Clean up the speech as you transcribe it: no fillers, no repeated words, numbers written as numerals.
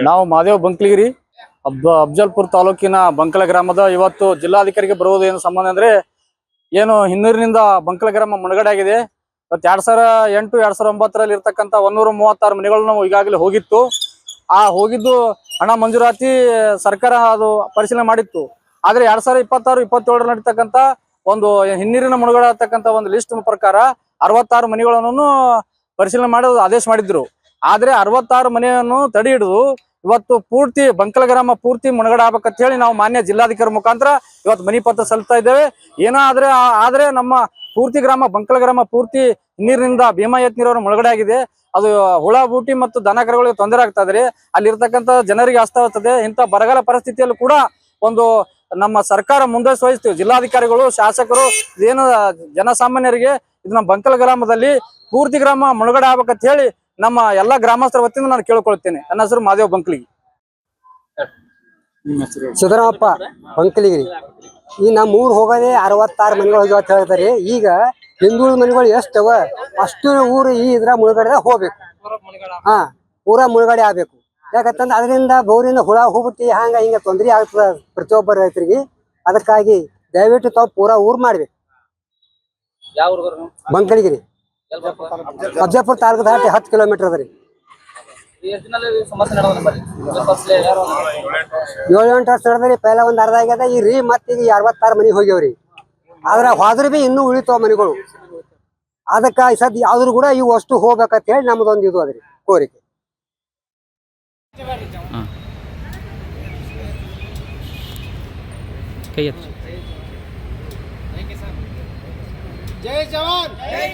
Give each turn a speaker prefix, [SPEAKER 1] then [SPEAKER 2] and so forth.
[SPEAKER 1] ನಾವು ಮಾದೇವ್ ಬಂಕ್ಲಿಗಿರಿ ಅಫ್ಜಲ್ಪುರ್ ತಾಲೂಕಿನ ಬಂಕಲ ಗ್ರಾಮದ ಇವತ್ತು ಜಿಲ್ಲಾಧಿಕಾರಿಗೆ ಬರುವುದು ಏನು ಸಂಬಂಧ ಅಂದ್ರೆ ಏನು ಹಿನ್ನೂರಿನಿಂದ ಬಂಕಲ ಗ್ರಾಮ ಮುಳುಗಡೆ ಆಗಿದೆ. ಇವತ್ತು 2008 2009 ಇರ್ತಕ್ಕಂಥ 136 ಮನೆಗಳನ್ನು ಈಗಾಗಲೇ ಹೋಗಿತ್ತು. ಆ ಹೋಗಿದ್ದು ಹಣ ಮಂಜೂರಾತಿ ಸರ್ಕಾರ ಅದು ಪರಿಶೀಲನೆ ಮಾಡಿತ್ತು. ಆದ್ರೆ 2026 27 ನಡೀತಕ್ಕಂಥ ಒಂದು ಹಿನ್ನೀರಿನ ಮುಳುಗಡೆ ಆಗ್ತಕ್ಕಂಥ ಒಂದು ಲಿಸ್ಟ್ ಪ್ರಕಾರ 66 ಮನೆಗಳನ್ನು ಪರಿಶೀಲನೆ ಮಾಡೋದು ಆದೇಶ ಮಾಡಿದ್ರು. ಆದ್ರೆ 66 ಮನೆಯನ್ನು ತಡೆ ಹಿಡಿದು ಇವತ್ತು ಪೂರ್ತಿ ಬಂಕಲ ಗ್ರಾಮ ಪೂರ್ತಿ ಮುಳುಗಡೆ ಆಗ್ಬೇಕಂತ ಹೇಳಿ ನಾವು ಮಾನ್ಯ ಜಿಲ್ಲಾಧಿಕಾರಿ ಮುಖಾಂತರ ಇವತ್ತು ಮನಿ ಪತ್ರ ಸಲ್ಲಿಸ್ತಾ ಇದ್ದೇವೆ. ಏನೋ ಆದ್ರೆ ನಮ್ಮ ಪೂರ್ತಿ ಗ್ರಾಮ ಬಂಕಲ ಗ್ರಾಮ ಪೂರ್ತಿ ನೀರಿನಿಂದ ಭೀಮಾ ಯತ್ನೀರವರು ಮುಳುಗಡೆ ಆಗಿದೆ. ಅದು ಹುಳ ಬೂಟಿ ಮತ್ತು ದನ ಕರುಗಳಿಗೆ ತೊಂದರೆ ಆಗ್ತಾ ಇದ್ರೆ ಅಲ್ಲಿರ್ತಕ್ಕಂಥ ಜನರಿಗೆ ಅಸ್ತವ್ಯಸ್ತದೆ. ಇಂಥ ಬರಗಾಲ ಪರಿಸ್ಥಿತಿಯಲ್ಲೂ ಕೂಡ ಒಂದು ನಮ್ಮ ಸರ್ಕಾರ ಮುಂದುವರಿಸಿ ವಹಿಸ್ತೀವಿ. ಜಿಲ್ಲಾಧಿಕಾರಿಗಳು ಶಾಸಕರು ಏನು ಜನಸಾಮಾನ್ಯರಿಗೆ ಇದನ್ನ ಬಂಕಲ ಗ್ರಾಮದಲ್ಲಿ ಪೂರ್ತಿ ಗ್ರಾಮ ಮುಳುಗಡೆ ಆಗ್ಬೇಕಂತ ಹೇಳಿ ನಮ್ಮ ಎಲ್ಲಾ ಗ್ರಾಮಸ್ಥರ ವತಿಯಿಂದ ನಾನು ಕೇಳ್ಕೊಳ್ತೇನೆ. ನನ್ನ ಹೆಸರು ಮಾದೇವ್ ಬಂಕ್ಲಿಗಿ.
[SPEAKER 2] ಸಿದ್ದರಾಮಪ್ಪ ಬಂಕಲಿಗಿರಿ. ಈ ನಮ್ಮ ಊರು ಹೋಗೋದೇ 66 ಮನೆಗಳು ಹೋಗ್ಯಾವ ಅಂತ ಹೇಳ್ತಾರೆ. ಈಗ ಹಿಂದುಳಿದ ಮನೆಗಳು ಎಷ್ಟವ ಅಷ್ಟು ಊರು ಈ ಇದ್ರ ಮುಳುಗಡೆ ಹೋಗ್ಬೇಕು. ಪೂರಾ ಮುಳುಗಡೆ ಆಗ್ಬೇಕು. ಯಾಕಂತಂದ್ರೆ ಅದರಿಂದ ಬೋರಿಂದ ಹುಳ ಹೋಗ್ಬಿಟ್ಟು ಹಿಂಗ ತೊಂದರೆ ಆಗ್ತದ ಪ್ರತಿಯೊಬ್ಬರ ರೈತರಿಗೆ. ಅದಕ್ಕಾಗಿ ದಯವಿಟ್ಟು ತಾವು ಪೂರಾ ಊರು ಮಾಡ್ಬೇಕು. ಬಂಕಲಿಗಿರಿ ಅಫ್ಜಲ್ಪುರ್ ತಾಲೂಕು ದಾಟಿ 10 ಕಿಲೋಮೀಟರ್ ಅದ ರೀ. 7-8 ವರ್ಷ ನಡೆದ್ರಿ. ಪೈಲ ಒಂದ್ ಅರ್ಧ ಆಗ್ಯದ ಈ ರೀ ಮತ್ತೆ ಈಗ 66 ಮನೆಗೆ ಹೋಗ್ಯಾವ್ರಿ. ಆದ್ರೆ ಹೋದ್ರೆ ಬಿ ಇನ್ನೂ ಉಳಿತಾವ ಮನೆಗಳು. ಅದಕ್ಕ ಸದ್ ಯಾವ್ದು ಕೂಡ ಇವು ಅಷ್ಟು ಹೋಗ್ಬೇಕಂತ ಹೇಳಿ ನಮ್ದೊಂದು ಇದು ಅದ್ರಿ ಕೋರಿಕೆ.
[SPEAKER 3] ಜೈ ಜವಾನ್.